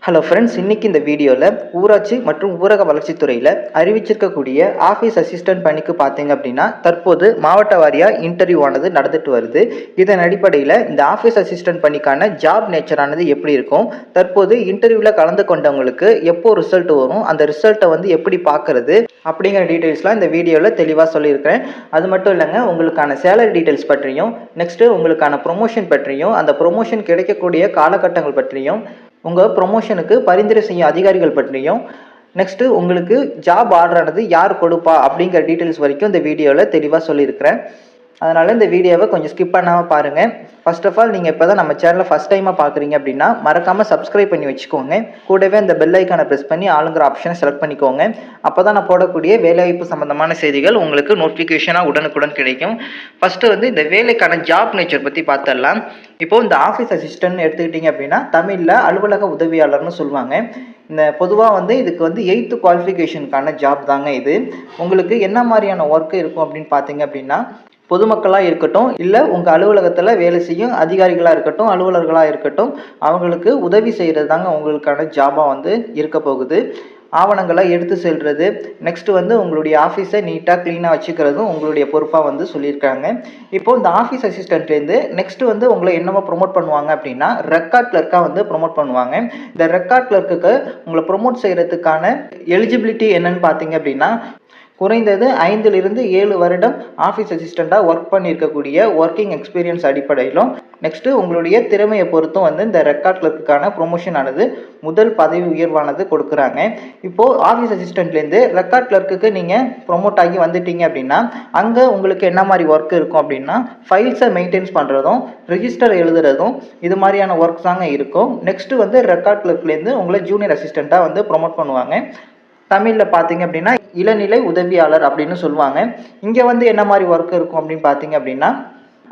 Hello friends, இன்றைக்கி இந்த வீடியோவில் ஊராட்சி மற்றும் ஊரக வளர்ச்சித்துறையில் அறிவிச்சிருக்கக்கூடிய ஆஃபீஸ் அசிஸ்டன்ட் பணிக்கு பார்த்தீங்க அப்படின்னா தற்போது மாவட்ட வாரியாக இன்டர்வியூ ஆனது நடந்துட்டு வருது. இதன் அடிப்படையில் இந்த ஆஃபீஸ் அசிஸ்டன்ட் பணிக்கான ஜாப் நேச்சரானது எப்படி இருக்கும், தற்போது இன்டர்வியூவில் கலந்து கொண்டவங்களுக்கு எப்போ ரிசல்ட் வரும், அந்த ரிசல்ட்டை எப்படி பார்க்குறது அப்படிங்கிற டீட்டெயில்ஸ்லாம் இந்த வீடியோவில் தெளிவாக சொல்லியிருக்கிறேன். அது மட்டும் இல்லைங்க, உங்களுக்கான சேலரி டீட்டெயில்ஸ் பற்றியும், நெக்ஸ்ட்டு உங்களுக்கான ப்ரொமோஷன் பற்றியும், அந்த ப்ரொமோஷன் கிடைக்கக்கூடிய காலகட்டங்கள் பற்றியும், உங்கள் ப்ரொமோஷனுக்கு பரிந்துரை செய்யும் அதிகாரிகள் பற்றியும், நெக்ஸ்ட்டு உங்களுக்கு ஜாப் ஆர்டரானது யார் கொடுப்பா அப்படிங்கிற டீட்டெயில்ஸ் வரைக்கும் இந்த வீடியோவில் தெளிவாக சொல்லியிருக்கிறேன். அதனால் இந்த வீடியோவை கொஞ்சம் ஸ்கிப் பண்ணாமல் பாருங்கள். ஃபர்ஸ்ட் ஆஃப் ஆல் நீங்கள் இப்போ தான் நம்ம சேனலை ஃபஸ்ட் டைமாக பார்க்குறீங்க அப்படின்னா மறக்காமல் சப்ஸ்கிரைப் பண்ணி வச்சுக்கோங்க. கூடவே அந்த பெல் ஐக்கானை ப்ரெஸ் பண்ணி ஆளுங்கிற ஆப்ஷனை செலக்ட் பண்ணிக்கோங்க. அப்போ தான் நான் போடக்கூடிய வேலைவாய்ப்பு சம்மந்தமான செய்திகள் உங்களுக்கு நோட்டிஃபிகேஷனாக உடனுக்குடன் கிடைக்கும். ஃபஸ்ட்டு இந்த வேலைக்கான ஜாப் நேச்சர் பற்றி பார்த்துடலாம். இப்போது இந்த ஆஃபீஸ் அசிஸ்டன்ட் எடுத்துக்கிட்டிங்க அப்படின்னா தமிழில் அலுவலக உதவியாளர்னு சொல்லுவாங்க. இந்த பொதுவாக இதுக்கு 8th குவாலிஃபிகேஷனுக்கான ஜாப் தாங்க இது. உங்களுக்கு என்ன மாதிரியான ஒர்க்கு இருக்கும் அப்படின்னு பார்த்தீங்க அப்படின்னா, பொதுமக்களாக இருக்கட்டும், இல்லை உங்கள் அலுவலகத்தில் வேலை செய்யும் அதிகாரிகளாக இருக்கட்டும், அலுவலர்களாக இருக்கட்டும், அவங்களுக்கு உதவி செய்கிறது தாங்க உங்களுக்கான ஜாபாக இருக்க போகுது. ஆவணங்களை எடுத்து செல்வது, நெக்ஸ்ட்டு உங்களுடைய ஆஃபீஸை நீட்டாக க்ளீனாக வச்சுக்கிறதும் உங்களுடைய பொறுப்பாக சொல்லியிருக்காங்க. இப்போது இந்த ஆஃபீஸ் அசிஸ்டன்ட்லேருந்து நெக்ஸ்ட்டு உங்களை என்னவோ ப்ரொமோட் பண்ணுவாங்க அப்படின்னா ரெக்கார்ட் கிளர்க்காக ப்ரொமோட் பண்ணுவாங்க. இந்த ரெக்கார்ட் கிளர்க்குக்கு உங்களை ப்ரொமோட் செய்கிறதுக்கான எலிஜிபிலிட்டி என்னன்னு பார்த்தீங்க அப்படின்னா, குறைந்தது 5லிருந்து 7 வருடம் ஆஃபீஸ் அசிஸ்டண்ட்டாக ஒர்க் பண்ணியிருக்கக்கூடிய ஒர்க்கிங் எக்ஸ்பீரியன்ஸ் அடிப்படையிலும், நெக்ஸ்ட்டு உங்களுடைய திறமையை பொறுத்தும் இந்த ரெக்கார்ட் கிளர்க்குக்கான ப்ரொமோஷன் ஆனது முதல் பதவி உயர்வானது கொடுக்குறாங்க. இப்போது ஆஃபீஸ் அசிஸ்டண்ட்லேருந்து ரெக்கார்ட் கிளர்க்குக்கு நீங்கள் ப்ரொமோட் ஆகி வந்துட்டீங்க அப்படின்னா, அங்கே உங்களுக்கு என்ன மாதிரி ஒர்க் இருக்கும் அப்படின்னா, ஃபைல்ஸை மெயின்டைன்ஸ் பண்ணுறதும், ரிஜிஸ்டர் எழுதுறதும், இது மாதிரியான ஒர்க் தாங்க இருக்கும். நெக்ஸ்ட்டு ரெக்கார்ட் கிளர்க்லேருந்து உங்களை ஜூனியர் அசிஸ்டண்ட்டாக ப்ரொமோட் பண்ணுவாங்க. தமிழில் பார்த்தீங்க அப்படின்னா இளநிலை உதவியாளர் அப்படின்னு சொல்லுவாங்க. இங்கே என்ன மாதிரி ஒர்க் இருக்கும் அப்படின்னு பார்த்தீங்க அப்படின்னா,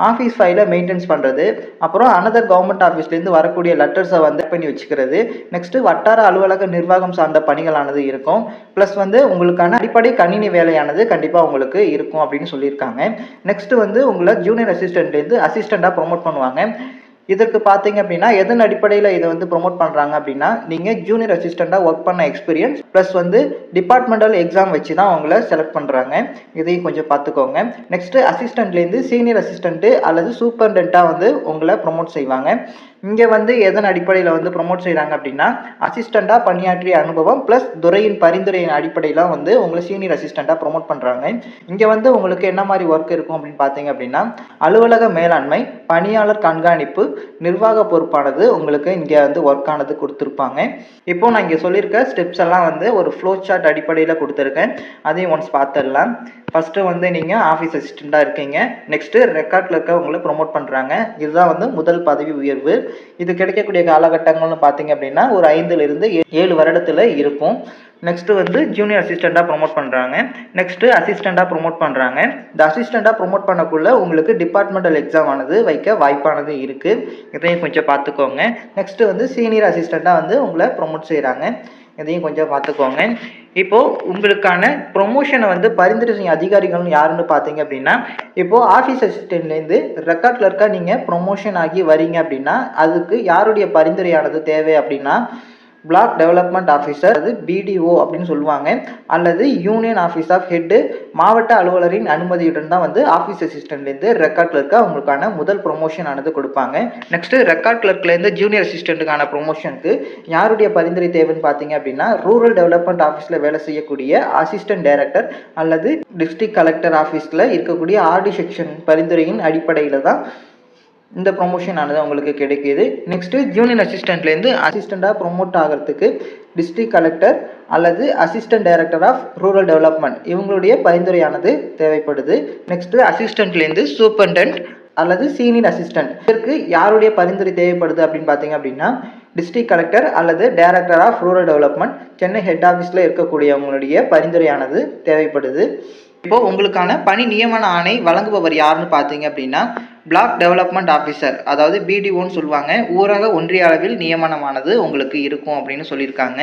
ஆஃபீஸ் ஃபைலை மெயின்டைன்ஸ் பண்ணுறது, அப்புறம் அனதர் கவர்மெண்ட் ஆஃபீஸ்லேருந்து வரக்கூடிய லெட்டர்ஸை பண்ணி வச்சுக்கிறது, நெக்ஸ்ட்டு வட்டார அலுவலக நிர்வாகம் சார்ந்த பணிகளானது இருக்கும். ப்ளஸ் உங்களுக்கான அடிப்படை கணினி வேலையானது கண்டிப்பாக உங்களுக்கு இருக்கும் அப்படின்னு சொல்லியிருக்காங்க. நெக்ஸ்ட்டு உங்களை ஜூனியர் அசிஸ்டண்ட்லேருந்து அசிஸ்டண்ட்டாக ப்ரொமோட் பண்ணுவாங்க. இதற்கு பார்த்தீங்க அப்படின்னா எதன் அடிப்படையில் இதை ப்ரொமோட் பண்ணுறாங்க அப்படின்னா, நீங்கள் ஜூனியர் அசிஸ்டண்ட்டாக ஒர்க் பண்ண எக்ஸ்பீரியன்ஸ் ப்ளஸ் டிபார்ட்மெண்டல் எக்ஸாம் வச்சு தான் அவங்கள செலக்ட் பண்ணுறாங்க. இதையும் கொஞ்சம் பார்த்துக்கோங்க. நெக்ஸ்ட்டு அசிஸ்டண்ட்லேருந்து சீனியர் அசிஸ்டண்ட்டு அல்லது சூப்பர்டென்ட்டாக உங்களை ப்ரொமோட் செய்வாங்க. இங்கே எதன் அடிப்படையில் ப்ரொமோட் செய்கிறாங்க அப்படின்னா, அசிஸ்டண்ட்டாக பணியாற்றிய அனுபவம் ப்ளஸ் துறையின் பரிந்துரையின் அடிப்படையில் உங்களை சீனியர் அசிஸ்டண்ட்டாக ப்ரொமோட் பண்ணுறாங்க. இங்கே உங்களுக்கு என்ன மாதிரி ஒர்க் இருக்கும் அப்படின்னு பார்த்தீங்க அப்படின்னா, அலுவலக மேலாண்மை, பணியாளர் கண்காணிப்பு, நிர்வாக பொறுப்பானது உங்களுக்கு இங்கே ஒர்க் ஆனது கொடுத்துருப்பாங்க. இப்போது நான் இங்கே சொல்லியிருக்க ஸ்டெப்ஸ் எல்லாம் ஒரு ஃப்ளோ சார்ட் அடிப்படையில் கொடுத்துருக்கேன். அதையும் ஒன்ஸ் பார்த்துடலாம். ஃபஸ்ட்டு நீங்கள் ஆஃபீஸ் அசிஸ்டண்ட்டாக இருக்கீங்க. நெக்ஸ்ட்டு ரெக்கார்டில் இருக்க உங்களை ப்ரொமோட் பண்ணுறாங்க. இதுதான் முதல் பதவி உயர்வு. இது கிடைக்கக்கூடிய காலகட்டங்கள்னு பார்த்தீங்க அப்படின்னா ஒரு 5லிருந்து 7 வருடத்தில் இருக்கும். நெக்ஸ்ட்டு ஜூனியர் அசிஸ்டண்ட்டாக ப்ரொமோட் பண்ணுறாங்க. நெக்ஸ்ட்டு அசிஸ்டண்ட்டாக ப்ரொமோட் பண்ணுறாங்க. இந்த அசிஸ்டண்ட்டாக ப்ரொமோட் பண்ணக்குள்ள உங்களுக்கு டிபார்ட்மெண்டல் எக்ஸாம் ஆனது வைக்க வாய்ப்பானது இருக்குது. இதையும் கொஞ்சம் பார்த்துக்கோங்க. நெக்ஸ்ட்டு சீனியர் அசிஸ்டண்ட்டாக உங்களை ப்ரொமோட் செய்கிறாங்க. இதையும் கொஞ்சம் பார்த்துக்கோங்க. இப்போது உங்களுக்கான ப்ரொமோஷனை பரிந்துரை செய்யும் அதிகாரிகள் யாருன்னு பார்த்தீங்க அப்படின்னா, இப்போது ஆஃபீஸ் அசிஸ்டன்ட்லேருந்து ரெக்கார்ட் கிளர்க்காக நீங்கள் ப்ரொமோஷன் ஆகி வரீங்க அப்படின்னா, அதுக்கு யாருடைய பரிந்துரையானது தேவை அப்படின்னா, பிளாக் டெவலப்மெண்ட் ஆஃபீஸர், அது பிடிஓ அப்படின்னு சொல்லுவாங்க, அல்லது யூனியன் ஆஃபீஸ் ஆஃப் ஹெட்டு, மாவட்ட அலுவலரின் அனுமதியுடன் தான் ஆஃபீஸ் அசிஸ்டன்ட்லேருந்து ரெக்கார்ட் கிளர்க்காக உங்களுக்கான முதல் ப்ரொமோஷன் ஆனது கொடுப்பாங்க. நெக்ஸ்ட்டு ரெக்கார்ட் கிளர்க்லேருந்து ஜூனியர் அசிஸ்டண்ட்டுக்கான ப்ரொமோஷனுக்கு யாருடைய பரிந்துரை தேவைன்னு பார்த்தீங்க அப்படின்னா, ரூரல் டெவலப்மெண்ட் ஆஃபீஸில் வேலை செய்யக்கூடிய அசிஸ்டன்ட் டைரக்டர் அல்லது டிஸ்ட்ரிக்ட் கலெக்டர் ஆஃபீஸில் இருக்கக்கூடிய ஆர்டி செக்ஷன் பரிந்துரையின் அடிப்படையில் தான் இந்த ப்ரொமோஷன் ஆனது உங்களுக்கு கிடைக்கிது. நெக்ஸ்ட்டு ஜூனியர் அசிஸ்டண்ட்லேருந்து அசிஸ்டண்ட்டாக ப்ரொமோட் ஆகிறதுக்கு டிஸ்ட்ரிக்ட் கலெக்டர் அல்லது assistant director of rural development இவங்களுடைய பரிந்துரையானது தேவைப்படுது. நெக்ஸ்ட்டு அசிஸ்டண்ட்லேருந்து சூப்பர்டென்ட் அல்லது சீனியர் அசிஸ்டன்ட், இதற்கு யாருடைய பரிந்துரை தேவைப்படுது அப்படின்னு பார்த்தீங்க அப்படின்னா, டிஸ்ட்ரிக்ட் கலெக்டர் அல்லது director of rural development Chennai head ஆஃபீஸில் இருக்கக்கூடியவங்களுடைய பரிந்துரையானது தேவைப்படுது. இப்போது உங்களுக்கான பணி நியமன ஆணை வழங்குபவர் யாருன்னு பார்த்தீங்க அப்படின்னா, பிளாக் டெவலப்மெண்ட் ஆஃபீஸர், அதாவது பிடிஓன்னு சொல்லுவாங்க, ஊரக ஒன்றிய அளவில் நியமனமானது உங்களுக்கு இருக்கும் அப்படின்னு சொல்லியிருக்காங்க.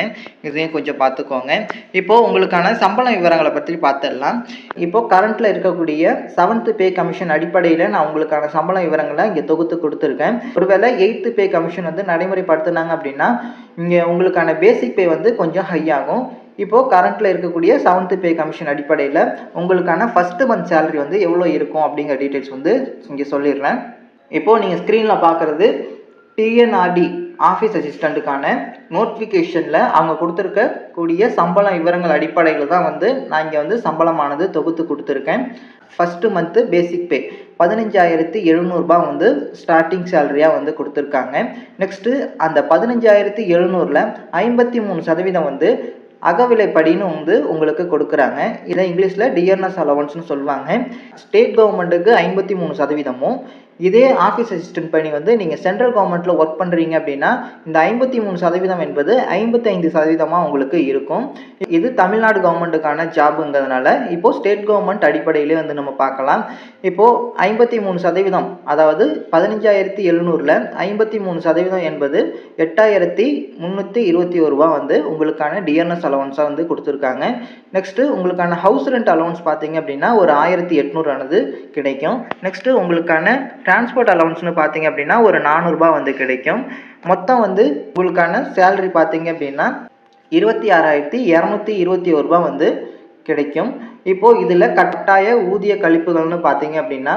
இதையும் கொஞ்சம் பார்த்துக்கோங்க. இப்போது உங்களுக்கான சம்பள விவரங்களை பற்றி பார்த்துடலாம். இப்போது கரண்ட்டில் இருக்கக்கூடிய 7th பே கமிஷன் அடிப்படையில் நான் உங்களுக்கான சம்பள விவரங்களை இங்கே தொகுத்து கொடுத்துருக்கேன். ஒருவேளை 8th பே கமிஷன் வந்து நடைமுறைப்படுத்தினாங்க அப்படின்னா இங்கே உங்களுக்கான பேசிக் பே வந்து கொஞ்சம் ஹை ஆகும். இப்போது கரண்ட்டில் இருக்கக்கூடிய 7th பே கமிஷன் அடிப்படையில் உங்களுக்கான ஃபஸ்ட்டு மந்த் சேலரி வந்து எவ்வளோ இருக்கும் அப்படிங்கிற டீட்டெயில்ஸ் வந்து இங்கே சொல்லிடுறேன். இப்போது நீங்கள் ஸ்க்ரீனில் பார்க்குறது டிஎன்ஆர்டி ஆஃபீஸ் அசிஸ்டண்ட்டுக்கான நோட்டிஃபிகேஷனில் அவங்க கொடுத்துருக்கக்கூடிய சம்பள விவரங்கள் அடிப்படையில் தான் வந்து நான் இங்கே வந்து சம்பளமானது தொகுத்து கொடுத்துருக்கேன். ஃபஸ்ட்டு மந்த்து பேசிக் பே 15,700 வந்து ஸ்டார்டிங் சேலரியாக வந்து கொடுத்துருக்காங்க. நெக்ஸ்ட்டு அந்த 15,700ல் 53% வந்து அகவிலைப்படின்னு வந்து உங்களுக்கு கொடுக்குறாங்க. இதை இங்கிலீஷில் டியர்னஸ் அலவன்ஸ்னு சொல்லுவாங்க. ஸ்டேட் கவர்மெண்ட்டுக்கு 53%, இதே ஆஃபீஸ் அசிஸ்டன்ட் பணி வந்து நீங்கள் சென்ட்ரல் கவர்மெண்ட்டில் ஒர்க் பண்ணுறீங்க அப்படின்னா இந்த 53% என்பது 55% உங்களுக்கு இருக்கும். இது தமிழ்நாடு கவர்மெண்ட்டுக்கான ஜாபுங்கிறதுனால இப்போது ஸ்டேட் கவர்மெண்ட் அடிப்படையிலே வந்து நம்ம பார்க்கலாம். இப்போது 53%, அதாவது 15,700ல் 53% என்பது 8,321 வந்து உங்களுக்கான டிஎன்எஸ் அலவன்ஸாக வந்து கொடுத்துருக்காங்க. நெக்ஸ்ட்டு உங்களுக்கான ஹவுஸ் ரெண்ட் அலவன்ஸ் பார்த்தீங்க அப்படின்னா ஒரு 1,800 ஆனது கிடைக்கும். நெக்ஸ்ட்டு உங்களுக்கான டிரான்ஸ்போர்ட் அலவன்ஸ்னு பார்த்தீங்க அப்படின்னா ஒரு 400 வந்து கிடைக்கும். மொத்தம் வந்து உங்களுக்கான சேலரி பார்த்தீங்க அப்படின்னா 26,221 வந்து கிடைக்கும். இப்போது இதில் கட்டாய ஊதிய கழிப்புகள்னு பார்த்தீங்க அப்படின்னா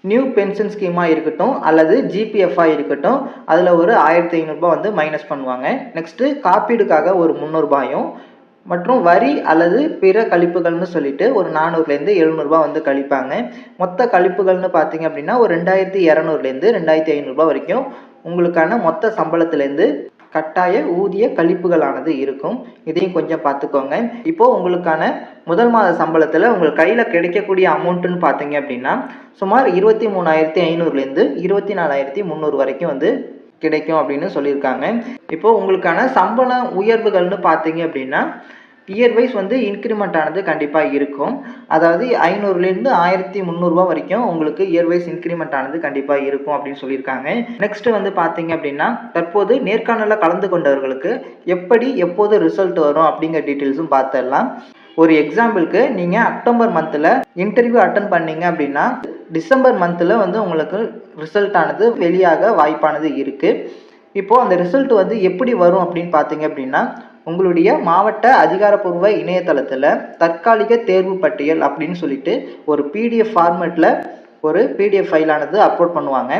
நியூ பென்ஷன் ஸ்கீமாக இருக்கட்டும் அல்லது ஜிபிஎஃப்ஆக இருக்கட்டும், அதில் ஒரு 1,500 வந்து மைனஸ் பண்ணுவாங்க. நெக்ஸ்ட்டு காப்பீடுக்காக ஒரு 300 மற்றும் வரி அல்லது பிற கழிப்புகள்னு சொல்லிட்டு ஒரு 400லேருந்து 700 வந்து கழிப்பாங்க. மொத்த கழிப்புகள்னு பார்த்தீங்க அப்படின்னா ஒரு 2,200லேருந்து 2,500 வரைக்கும் உங்களுக்கான மொத்த சம்பளத்துலேருந்து கட்டாய ஊதிய கழிப்புகளானது இருக்கும். இதையும் கொஞ்சம் பார்த்துக்கோங்க. இப்போது உங்களுக்கான முதல் மாத சம்பளத்தில் உங்கள் கையில் கிடைக்கக்கூடிய அமௌண்ட்டுன்னு பார்த்தீங்க அப்படின்னா சுமார் 23,500லேருந்து 24,300 வரைக்கும் வந்து கிடைக்கும் அப்படின்னு சொல்லியிருக்காங்க. இப்போது உங்களுக்கான சம்பள உயர்வுகள்னு பார்த்தீங்க அப்படின்னா இயர் வைஸ் வந்து இன்க்ரிமெண்ட் ஆனது கண்டிப்பாக இருக்கும். அதாவது 500லேருந்து 1,300 வரைக்கும் உங்களுக்கு இயர் வைஸ் இன்க்ரிமெண்ட் ஆனது கண்டிப்பாக இருக்கும் அப்படின்னு சொல்லியிருக்காங்க. நெக்ஸ்ட்டு வந்து பார்த்தீங்க அப்படின்னா தற்போது நேர்காணலில் கலந்து கொண்டவர்களுக்கு எப்போது ரிசல்ட் வரும் அப்படிங்கிற டீட்டெயில்ஸும் பார்த்துடலாம். ஒரு எக்ஸாம்பிளுக்கு நீங்கள் அக்டோபர் மந்தில் இன்டர்வியூ அட்டன் பண்ணீங்க அப்படின்னா டிசம்பர் மந்தில் வந்து உங்களுக்கு ரிசல்ட் ஆனது வெளியாக வாய்ப்பானது இருக்குது. இப்போது அந்த ரிசல்ட் வந்து எப்படி வரும் அப்படின்னு பார்த்தீங்க அப்படின்னா உங்களுடைய மாவட்ட அதிகாரப்பூர்வ இணையதளத்தில் தற்காலிக தேர்வு பட்டியல் அப்படின்னு சொல்லிட்டு ஒரு பிடிஎஃப் ஃபார்மேட்டில் ஒரு பிடிஎஃப் ஃபைலானது அப்லோட் பண்ணுவாங்க.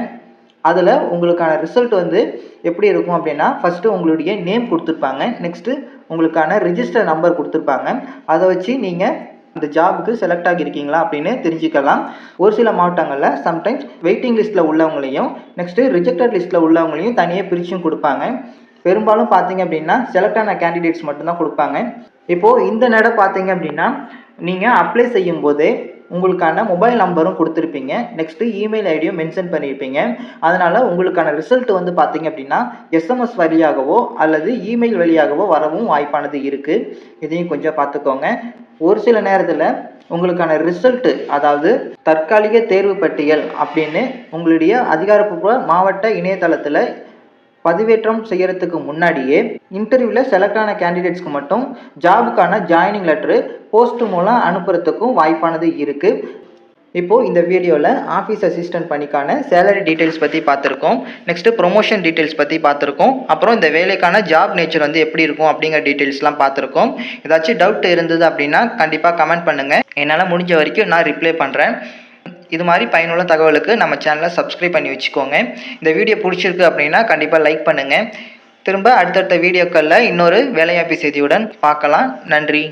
அதில் உங்களுக்கான ரிசல்ட் வந்து எப்படி இருக்கும் அப்படின்னா ஃபஸ்ட்டு உங்களுடைய நேம் கொடுத்துருப்பாங்க. நெக்ஸ்ட்டு உங்களுக்கான ரிஜிஸ்டர் நம்பர் கொடுத்துருப்பாங்க. அதை வச்சு நீங்கள் இந்த ஜாபுக்கு செலக்ட் ஆகியிருக்கீங்களா அப்படின்னு தெரிஞ்சுக்கலாம். ஒரு சில மாவட்டங்களில் சம்டைம்ஸ் வெயிட்டிங் லிஸ்ட்டில் உள்ளவங்களையும் நெக்ஸ்ட்டு ரிஜெக்டட் லிஸ்ட்டில் உள்ளவங்களையும் தனியாக பிரிச்சும் கொடுப்பாங்க. பெரும்பாலும் பார்த்தீங்க அப்படின்னா செலக்டான கேண்டிடேட்ஸ் மட்டும்தான் கொடுப்பாங்க. இப்போது இந்த நேரம் பார்த்தீங்க அப்படின்னா நீங்கள் அப்ளை செய்யும் போதே உங்களுக்கான மொபைல் நம்பரும் கொடுத்துருப்பீங்க. நெக்ஸ்ட்டு இமெயில் ஐடியும் மென்ஷன் பண்ணியிருப்பீங்க. அதனால் உங்களுக்கான ரிசல்ட் வந்து பார்த்தீங்க அப்படின்னா எஸ்எம்எஸ் வழியாகவோ அல்லது இமெயில் வழியாகவோ வரவும் வாய்ப்பானது இருக்குது. இதையும் கொஞ்சம் பார்த்துக்கோங்க. ஒரு சில நேரத்தில் உங்களுக்கான ரிசல்ட்டு, அதாவது தற்காலிக தேர்வு பட்டியல் அப்படின்னு உங்களுடைய அதிகாரப்பூர்வ மாவட்ட இணையதளத்தில் பதிவேற்றம் செய்யறதுக்கு முன்னாடியே இன்டர்வியூவில் செலக்ட் ஆன கேண்டிடேட்ஸ்க்கு மட்டும் ஜாபுக்கான ஜாயினிங் லெட்ரு போஸ்ட் மூலம் அனுப்புறதுக்கும் வாய்ப்பானது இருக்குது. இப்போது இந்த வீடியோவில் ஆஃபீஸ் அசிஸ்டன்ட் பணிக்கான சேலரி டீட்டெயில்ஸ் பற்றி பார்த்துருக்கோம். நெக்ஸ்ட்டு ப்ரொமோஷன் டீட்டெயில்ஸ் பற்றி பார்த்துருக்கோம். அப்புறம் இந்த வேலைக்கான ஜாப் நேச்சர் வந்து எப்படி இருக்கும் அப்படிங்கிற டீட்டெயில்ஸ்லாம் பார்த்துருக்கோம். ஏதாச்சும் டவுட் இருந்தது அப்படின்னா கண்டிப்பாக கமெண்ட் பண்ணுங்கள். என்னால் முடிஞ்ச வரைக்கும் நான் ரிப்ளை பண்ணுறேன். இது மாதிரி பயனுள்ள தகவலுக்கு நம்ம சேனலை சப்ஸ்கிரைப் பண்ணி வச்சுக்கோங்க. இந்த வீடியோ பிடிச்சிருக்கு அப்படின்னா கண்டிப்பாக லைக் பண்ணுங்கள். திரும்ப அடுத்தடுத்த வீடியோக்களில் இன்னொரு வேலைவாய்ப்பு செய்தியுடன் பார்க்கலாம். நன்றி.